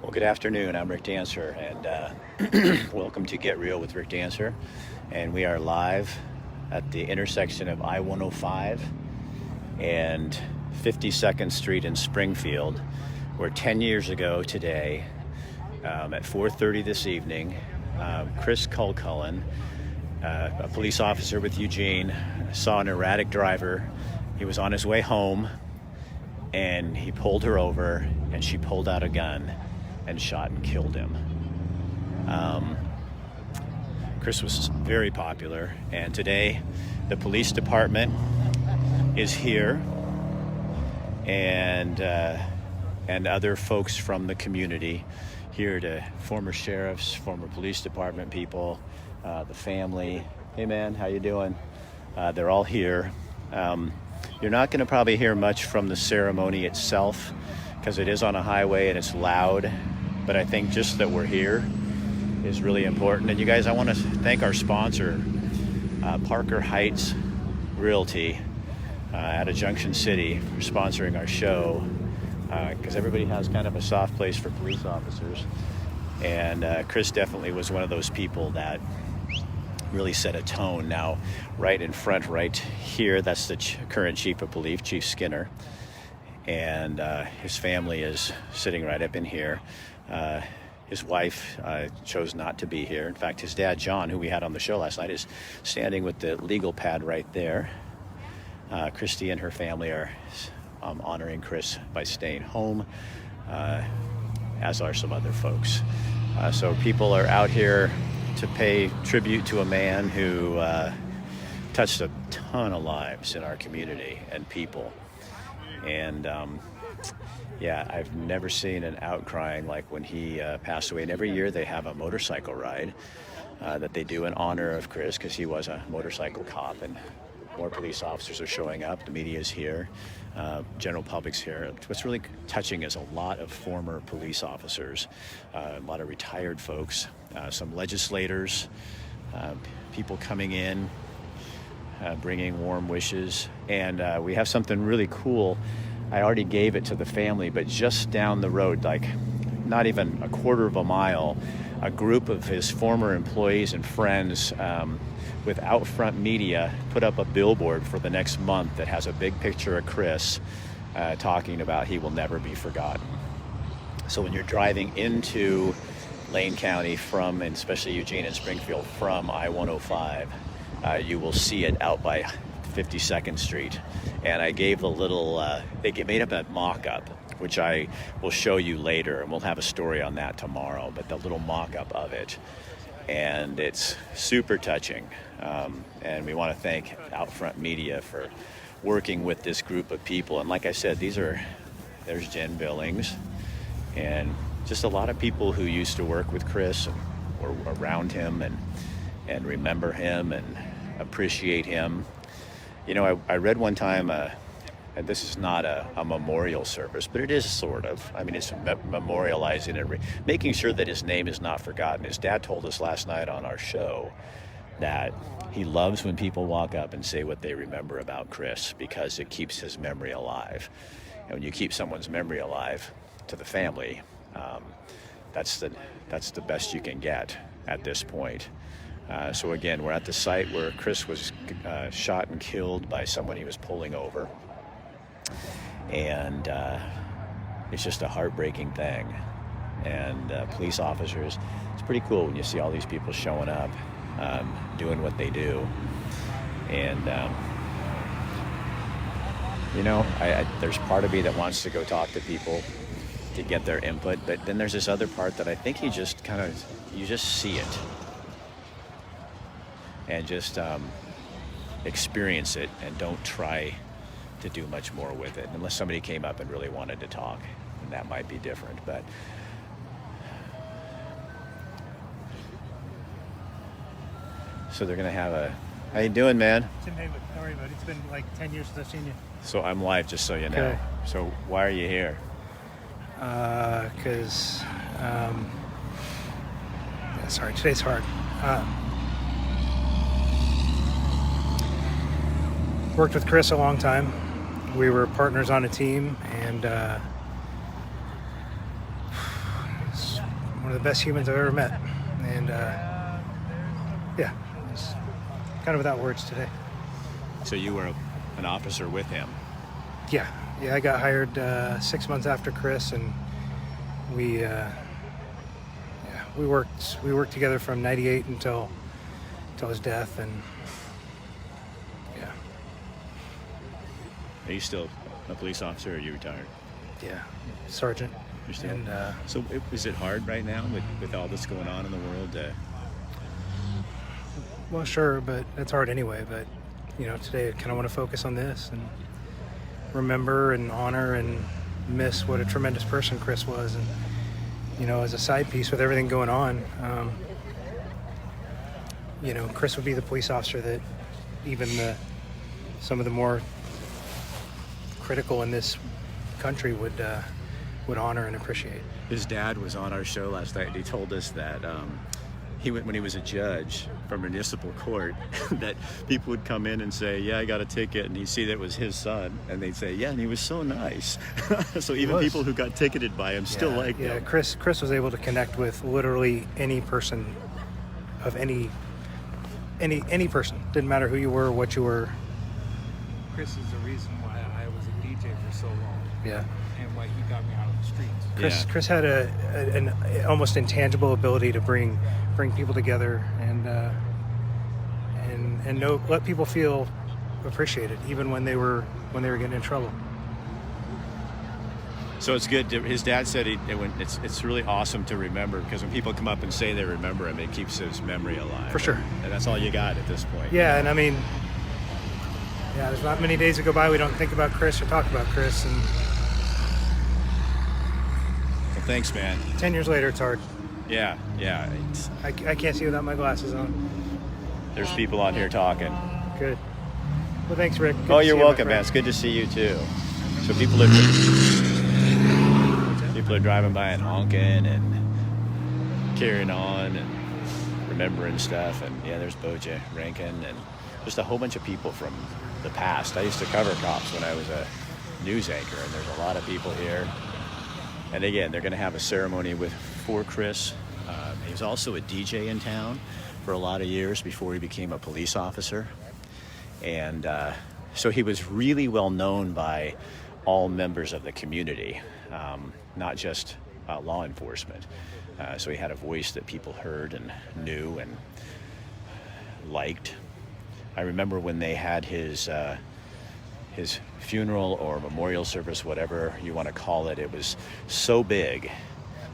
Well, good afternoon. I'm Rick Dancer, and welcome to Get Real with Rick Dancer. And we are live at the intersection of I-105 and 52nd Street in Springfield, where 10 years ago today, at 4:30 this evening, Chris Kilcullen, a police officer with Eugene, saw an erratic driver. He was on his way home, and he pulled her over, and she pulled out a gun and shot and killed him. Chris was very popular, and today the police department is here, and other folks from the community here, to former sheriffs, former police department people, the family. Hey man, how you doing? They're all here. You're not going to probably hear much from the ceremony itself because it is on a highway and it's loud, but I think just that we're here is really important. And you guys, I want to thank our sponsor, Parker Heights Realty out of Junction City, for sponsoring our show, because everybody has kind of a soft place for police officers, and Chris definitely was one of those people that really set a tone. Now, right in front, right here, that's the current chief of police, Chief Skinner, and his family is sitting right up in here. His wife chose not to be here. In fact, his dad, John, who we had on the show last night, is standing with the legal pad right there. Christy and her family are honoring Chris by staying home, as are some other folks. So people are out here to pay tribute to a man who touched a ton of lives in our community and people. And yeah, I've never seen an outcrying like when he passed away. And every year they have a motorcycle ride that they do in honor of Chris, because he was a motorcycle cop, and more police officers are showing up. The media is here. General public's here. What's really touching is a lot of former police officers, a lot of retired folks, some legislators, people coming in, bringing warm wishes. And we have something really cool. I already gave it to the family, but just down the road, like not even a quarter of a mile, a group of his former employees and friends with Outfront Media put up a billboard for the next month that has a big picture of Chris talking about he will never be forgotten. So when you're driving into Lane County from, and especially Eugene and Springfield, from I-105, you will see it out by 52nd Street. And I gave a little, they made up a mock-up, which I will show you later, and we'll have a story on that tomorrow, but the little mock-up of it. And it's super touching. And we want to thank Outfront Media for working with this group of people. And like I said, there's Jen Billings, and just a lot of people who used to work with Chris or around him and remember him and appreciate him. You know, I read one time, and this is not a memorial service, but it is sort of. I mean, it's memorializing and making sure that his name is not forgotten. His dad told us last night on our show that he loves when people walk up and say what they remember about Chris, because it keeps his memory alive. And when you keep someone's memory alive to the family, that's the best you can get at this point. So again, we're at the site where Chris was shot and killed by someone he was pulling over. And it's just a heartbreaking thing. And police officers, it's pretty cool when you see all these people showing up, doing what they do. And, you know, there's part of me that wants to go talk to people to get their input, but then there's this other part that I think you just see it. And just experience it, and don't try to do much more with it, unless somebody came up and really wanted to talk, and that might be different. But so they're gonna have how you doing, man? Tim Haywood, how are you, buddy? It's been like 10 years since I've seen you. So I'm live, just so you know. Okay. So why are you here? Because sorry, today's hard. Worked with Chris a long time. We were partners on a team, and one of the best humans I've ever met. And yeah, it's kind of without words today. So you were an officer with him. Yeah, I got hired 6 months after Chris, and we worked together from '98 until his death, and yeah. Are you still a police officer, or are you retired? Yeah, sergeant. You're still. And So is it hard right now with all that's going on in the world? well, sure, but it's hard anyway. But today I kind of want to focus on this and remember and honor and miss what a tremendous person Chris was, and as a side piece with everything going on, Chris would be the police officer that even some of the more critical in this country would honor and appreciate. His dad was on our show last night, and he told us that when he was a judge from municipal court, that people would come in and say, "Yeah, I got a ticket," and he'd see that it was his son, and they'd say, "Yeah, and he was so nice." So even people who got ticketed by him still liked him. Yeah, Chris was able to connect with literally any person of any person. Didn't matter who you were, what you were. Chris is the reason why I was a DJ for so long. Yeah. And why he got me out of the streets. Chris had an almost intangible ability to bring people together and let people feel appreciated, even when they were getting in trouble. So it's good. His dad said it's really awesome to remember, because when people come up and say they remember him, it keeps his memory alive. For sure. And that's all you got at this point. Yeah, and I mean, there's not many days that go by we don't think about Chris or talk about Chris. And Well, thanks, man. 10 years later, it's hard. Yeah. I can't see without my glasses on. There's people on here talking. Good. Well, thanks, Rick. Good Oh, to you're see you, my welcome, friend. man. It's good to see you too. So people are driving by and honking and carrying on and remembering stuff. And yeah, there's Boja Rankin and just a whole bunch of people from the past. I used to cover cops when I was a news anchor, and there's a lot of people here. And again, they're going to have a ceremony for Chris. He was also a DJ in town for a lot of years before he became a police officer. And so he was really well known by all members of the community, not just law enforcement. So he had a voice that people heard and knew and liked. I remember when they had his funeral or memorial service, whatever you want to call it, it was so big.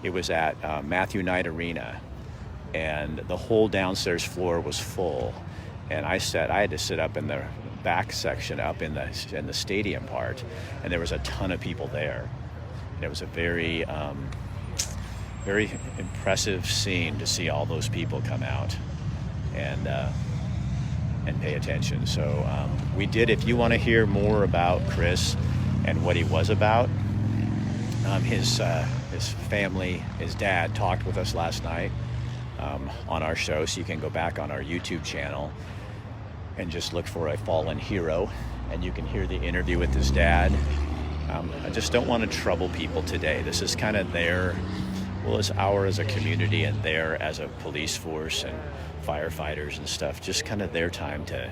It was at Matthew Knight Arena, and the whole downstairs floor was full. And I had to sit up in the back section, up in the stadium part, and there was a ton of people there. And it was a very, very impressive scene to see all those people come out and pay attention. So we did. If you want to hear more about Chris and what he was about, his family, his dad talked with us last night on our show, so you can go back on our YouTube channel and just look for A Fallen Hero, and you can hear the interview with his dad. I just don't want to trouble people today. This is kind of it's our as a community and their as a police force and firefighters and stuff, just kind of their time to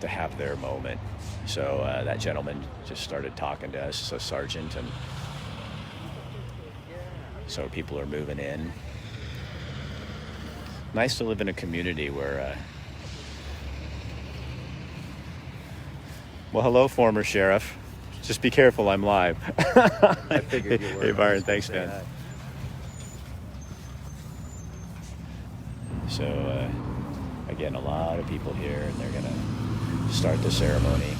have their moment. So that gentleman just started talking to us, a sergeant, and so people are moving in. Nice to live in a community where well, hello, former sheriff. Just be careful, I'm live. I figured you were. Hey, Byron, thanks, man. Hi. So, again, a lot of people here, and they're going to start the ceremony.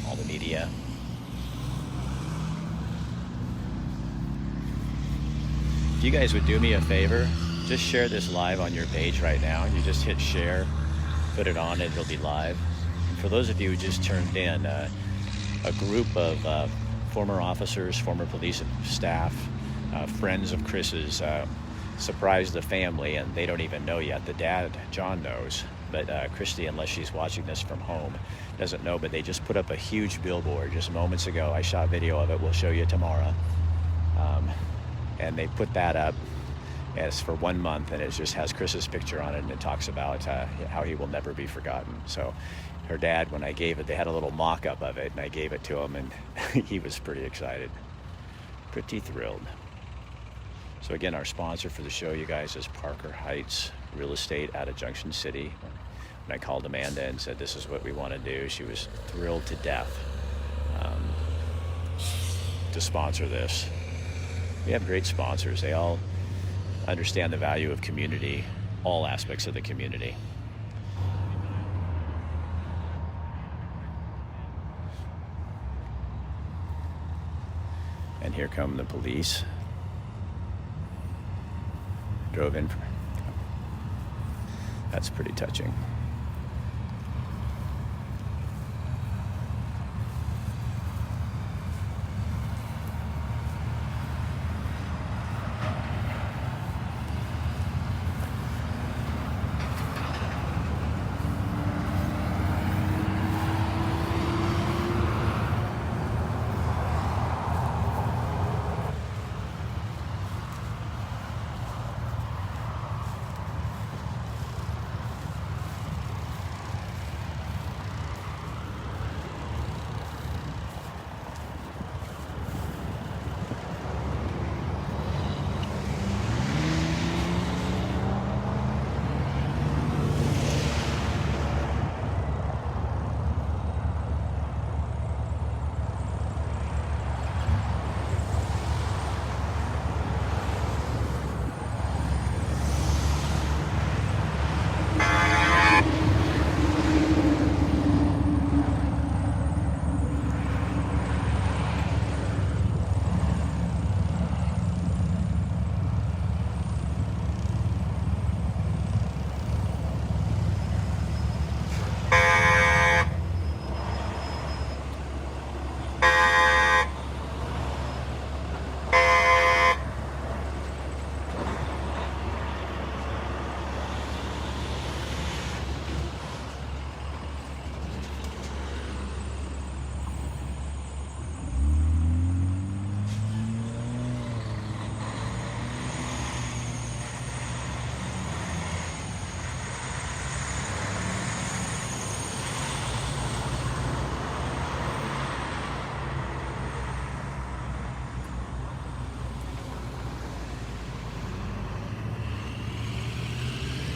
All the media. If you guys would do me a favor, just share this live on your page right now. You just hit share, put it on, it'll be live. And for those of you who just turned in, a group of former officers, former police staff, friends of Chris's, surprised the family, and they don't even know yet. The dad, John, knows, but Christy, unless she's watching this from home, doesn't know. But they just put up a huge billboard just moments ago. I shot video of it. We'll show you tomorrow. And they put that up as for 1 month, and it just has Chris's picture on it, and it talks about how he will never be forgotten. So her dad, when I gave it, they had a little mock-up of it, and I gave it to him, and he was pretty excited, pretty thrilled. So again, our sponsor for the show, you guys, is Parker Heights Real Estate out of Junction City. When I called Amanda and said this is what we want to do, she was thrilled to death to sponsor this. We have great sponsors. They all understand the value of community, all aspects of the community. And here come the police. Drove in. That's pretty touching.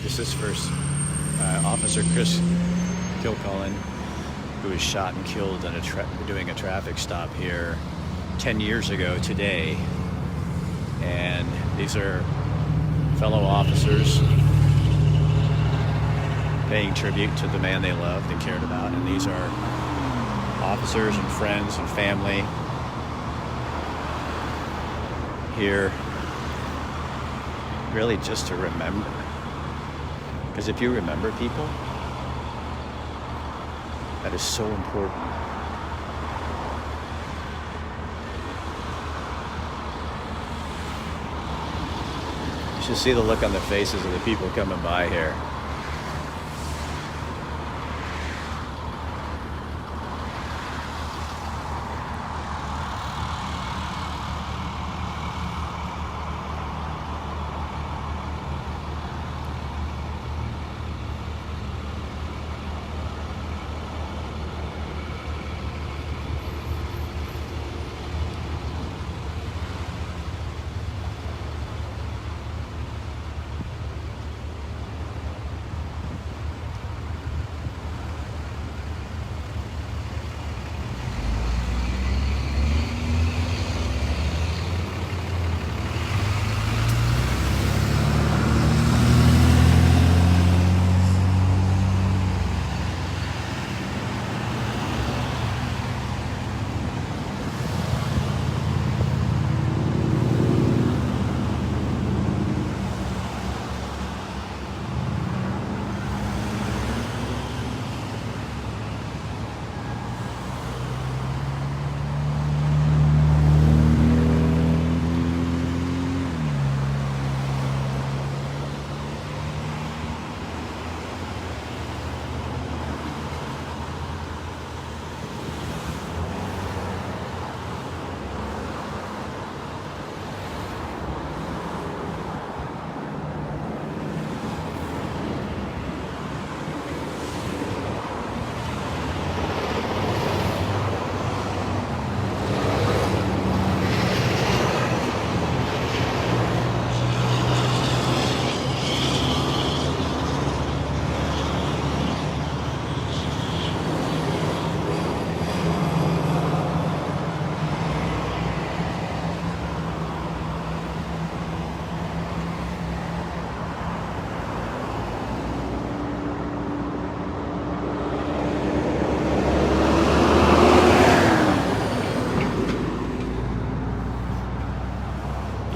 This is for Officer Chris Kilcullen, who was shot and killed in doing a traffic stop here 10 years ago today. And these are fellow officers paying tribute to the man they loved and cared about. And these are officers and friends and family here really just to remember. Because if you remember people, that is so important. You should see the look on the faces of the people coming by here.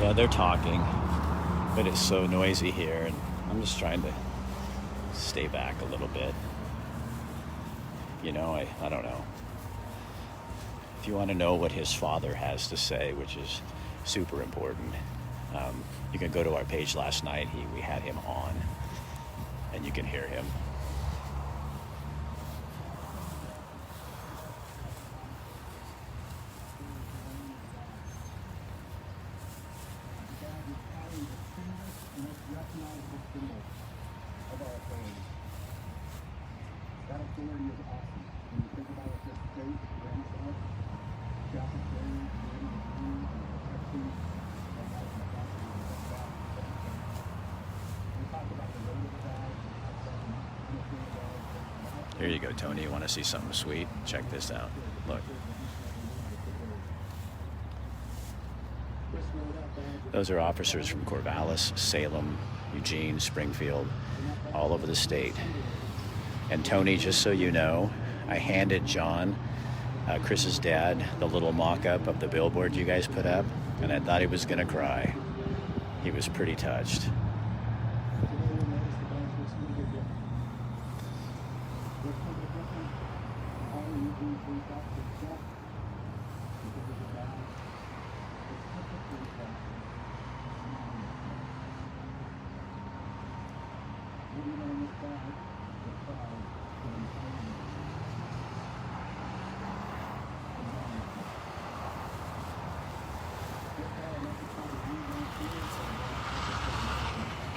Yeah, they're talking, but it's so noisy here, and I'm just trying to stay back a little bit. You know, I don't know. If you want to know what his father has to say, which is super important, you can go to our page last night. We had him on, and you can hear him. Here you go, Tony. You want to see something sweet? Check this out. Look. Those are officers from Corvallis, Salem, Eugene, Springfield, all over the state. And Tony, just so you know, I handed John, Chris's dad, the little mock-up of the billboard you guys put up, and I thought he was going to cry. He was pretty touched.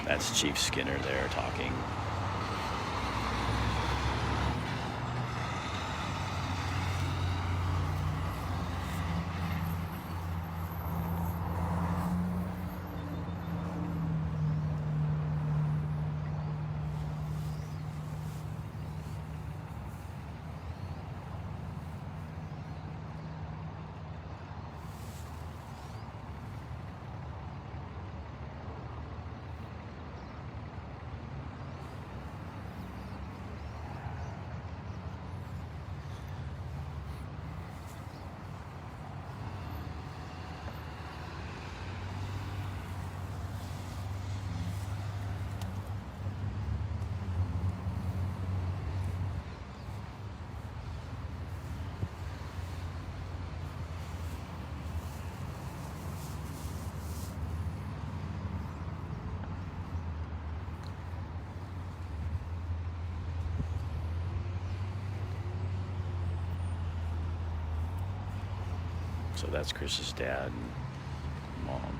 That's Chief Skinner there talking. So that's Chris's dad and mom.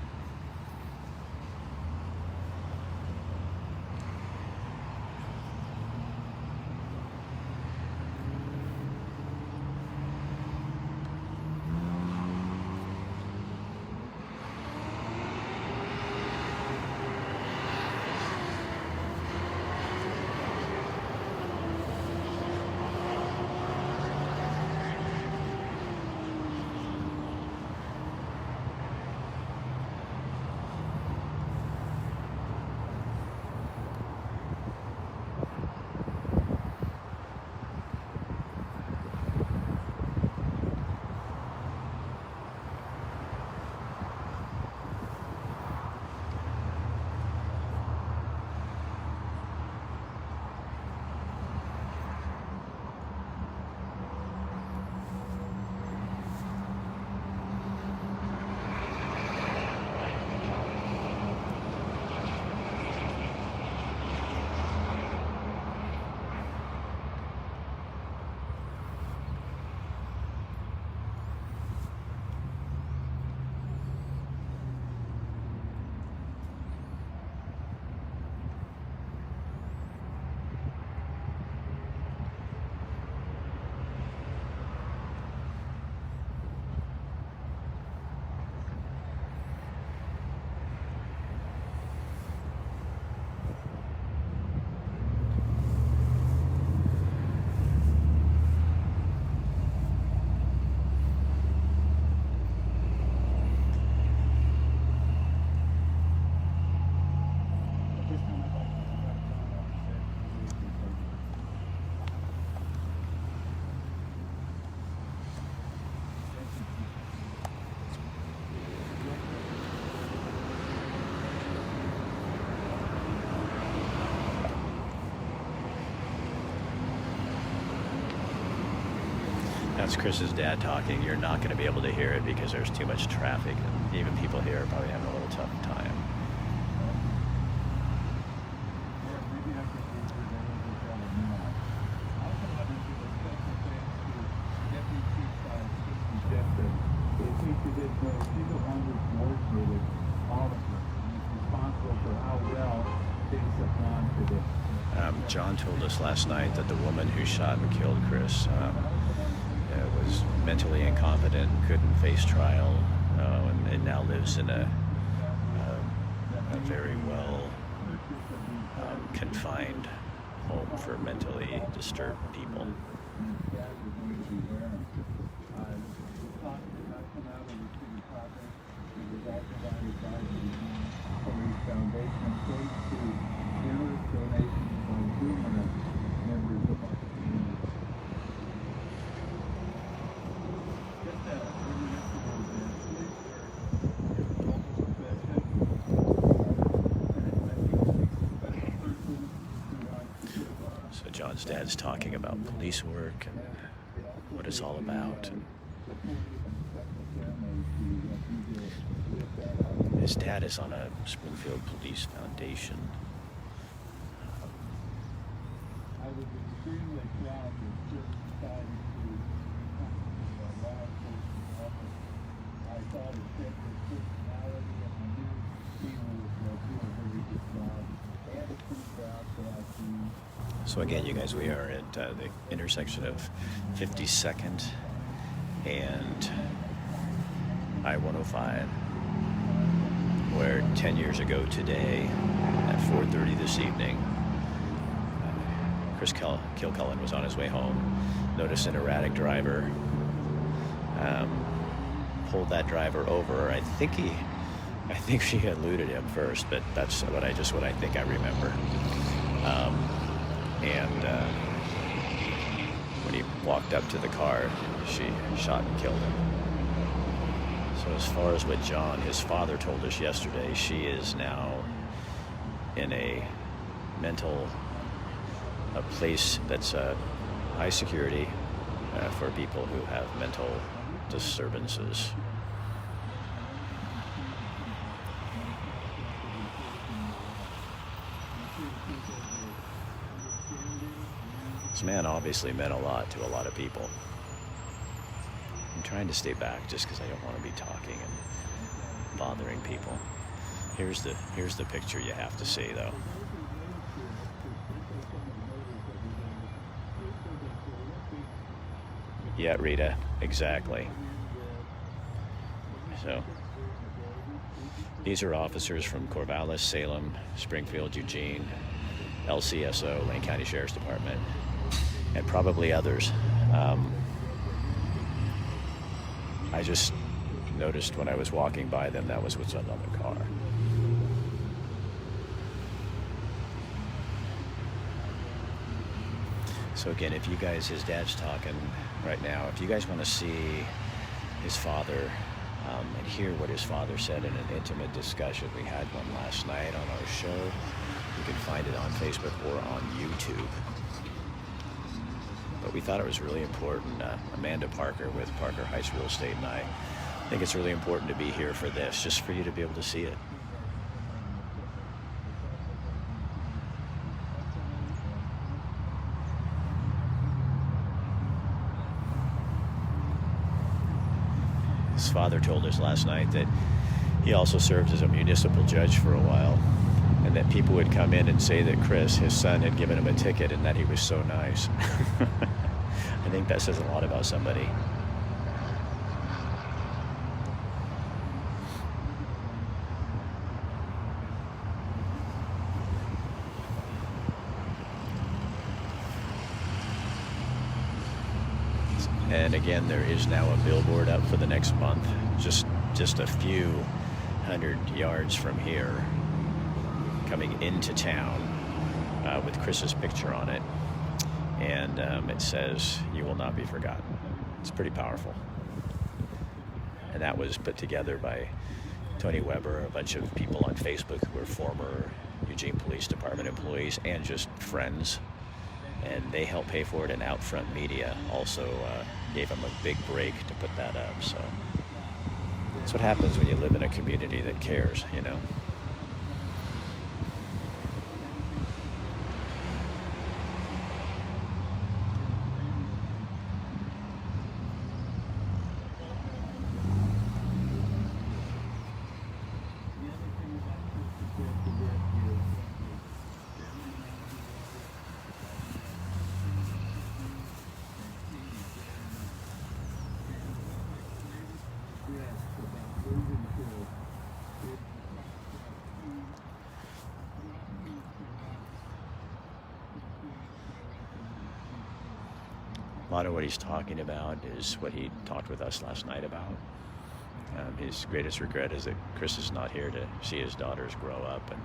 That's Chris's dad talking. You're not going to be able to hear it because there's too much traffic. And even people here are probably having a little tough time. John told us last night that the woman who shot and killed Chris was mentally incompetent, couldn't face trial, and now lives in a very well confined home for mentally disturbed people. So John's dad's talking about police work and what it's all about. And his dad is on a Springfield Police Foundation. So again, you guys, we are at the intersection of 52nd and I-105, where 10 years ago today at 4:30 this evening, Chris Kilcullen was on his way home, noticed an erratic driver, pulled that driver over. I think she eluded him first, but that's what I think I remember. And when he walked up to the car, she shot and killed him. So as far as what John, his father, told us yesterday, she is now in a place that's high security for people who have mental disturbances. This man obviously meant a lot to a lot of people. I'm trying to stay back just because I don't want to be talking and bothering people. Here's the picture you have to see, though. Yeah, Rita, exactly. So these are officers from Corvallis, Salem, Springfield, Eugene, LCSO, Lane County Sheriff's Department, and probably others. I just noticed when I was walking by them that was what's on the car. So again, if you guys, his dad's talking right now, if you guys want to see his father and hear what his father said in an intimate discussion, we had one last night on our show. You can find it on Facebook or on YouTube. But we thought it was really important. Amanda Parker with Parker Heights Real Estate and I think it's really important to be here for this, just for you to be able to see it. His father told us last night that he also served as a municipal judge for a while, and that people would come in and say that Chris, his son, had given him a ticket and that he was so nice. I think that says a lot about somebody. And again, there is now a billboard up for the next month, just a few hundred yards from here, coming into town with Chris's picture on it. And it says, "You will not be forgotten." It's pretty powerful. And that was put together by Tony Weber, a bunch of people on Facebook who are former Eugene Police Department employees and just friends. And they help pay for it, and Outfront Media also gave him a big break to put that up. So that's what happens when you live in a community that cares, you know. A lot of what he's talking about is what he talked with us last night about. His greatest regret is that Chris is not here to see his daughters grow up. And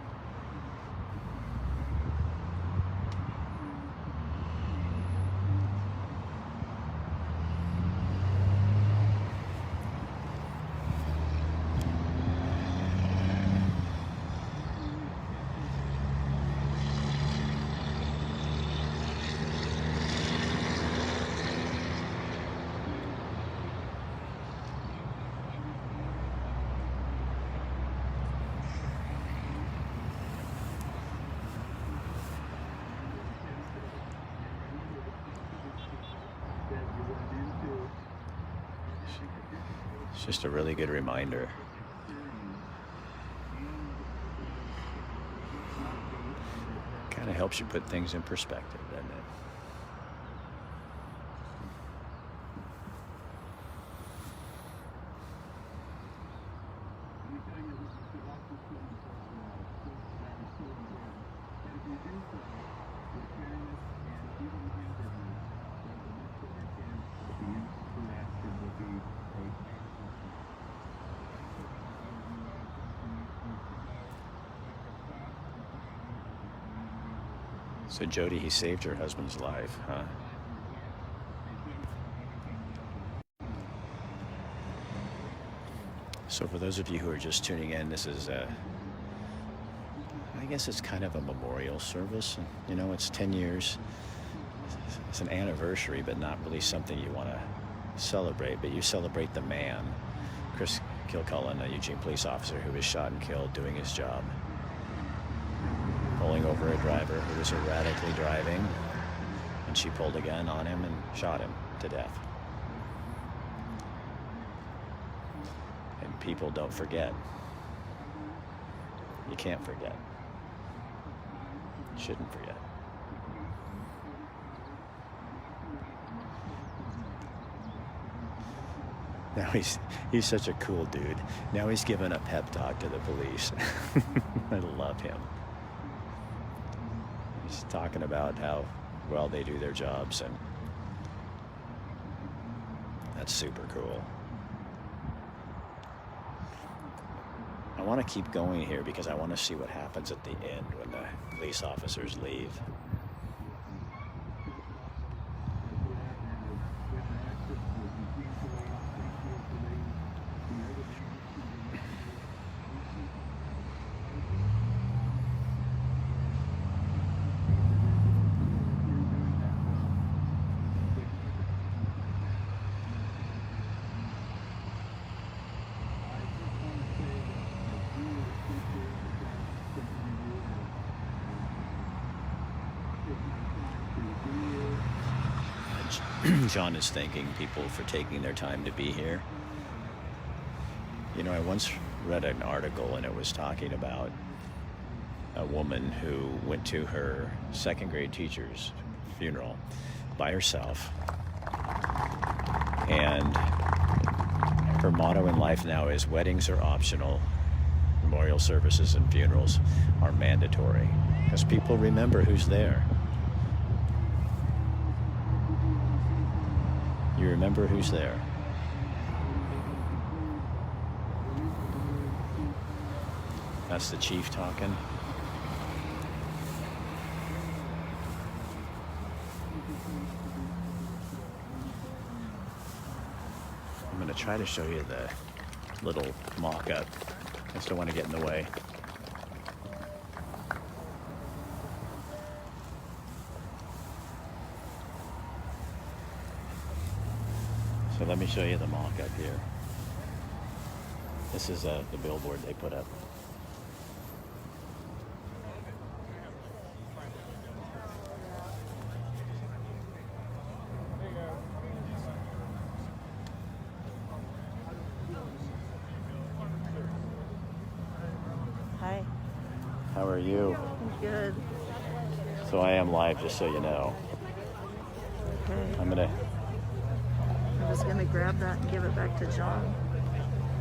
it's just a really good reminder. Kind of helps you put things in perspective, doesn't it? So Jody, he saved your husband's life, huh? So for those of you who are just tuning in, this is I guess it's kind of a memorial service. You know, it's 10 years. It's an anniversary, but not really something you want to celebrate, but you celebrate the man, Chris Kilcullen, a Eugene police officer who was shot and killed doing his job, pulling over a driver who was erratically driving, and she pulled a gun on him and shot him to death. And people don't forget. You can't forget. You shouldn't forget. Now he's such a cool dude. Now he's giving a pep talk to the police. I love him. He's talking about how well they do their jobs, and that's super cool. I want to keep going here because I want to see what happens at the end when the police officers leave. John is thanking people for taking their time to be here. You know, I once read an article and it was talking about a woman who went to her second grade teacher's funeral by herself. And her motto in life now is weddings are optional, memorial services and funerals are mandatory, because people remember who's there. You remember who's there. That's the chief talking. I'm going to try to show you the little mock-up. I just don't want to get in the way. So let me show you the mock-up here. This is the billboard they put up. Hi. How are you? Good. So I am live, just so you know. Okay. I'm gonna, I was gonna grab that and give it back to John.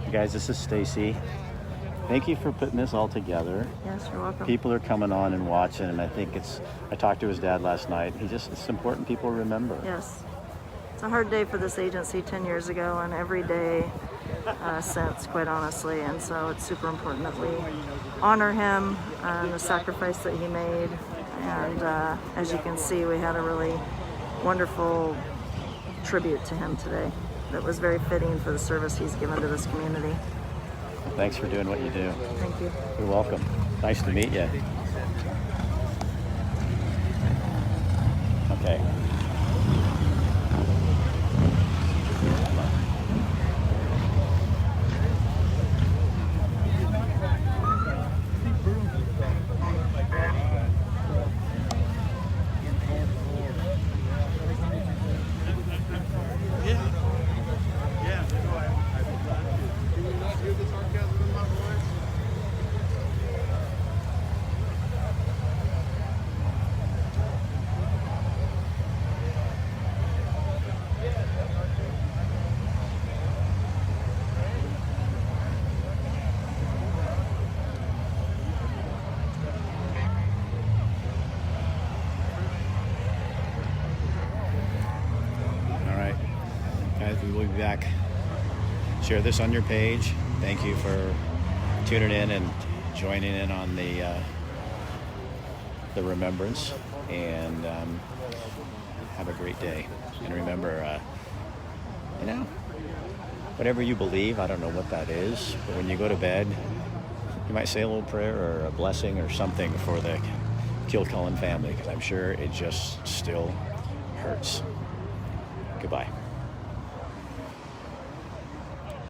you guys, this is Stacy. Thank you for putting this all together. Yes, you're welcome. People are coming on and watching, and I think I talked to his dad last night. It's important people remember. Yes. It's a hard day for this agency 10 years ago and every day since, quite honestly. And so it's super important that we honor him and the sacrifice that he made. And as you can see, we had a really wonderful tribute to him today that was very fitting for the service he's given to this community. Thanks for doing what you do. Thank you. You're welcome. Nice to meet you. Okay. Guys, we will be back. Share this on your page. Thank you for tuning in and joining in on the remembrance. And have a great day. And remember, whatever you believe, I don't know what that is, but when you go to bed, you might say a little prayer or a blessing or something for the Kilcullen family, because I'm sure it just still hurts. Goodbye.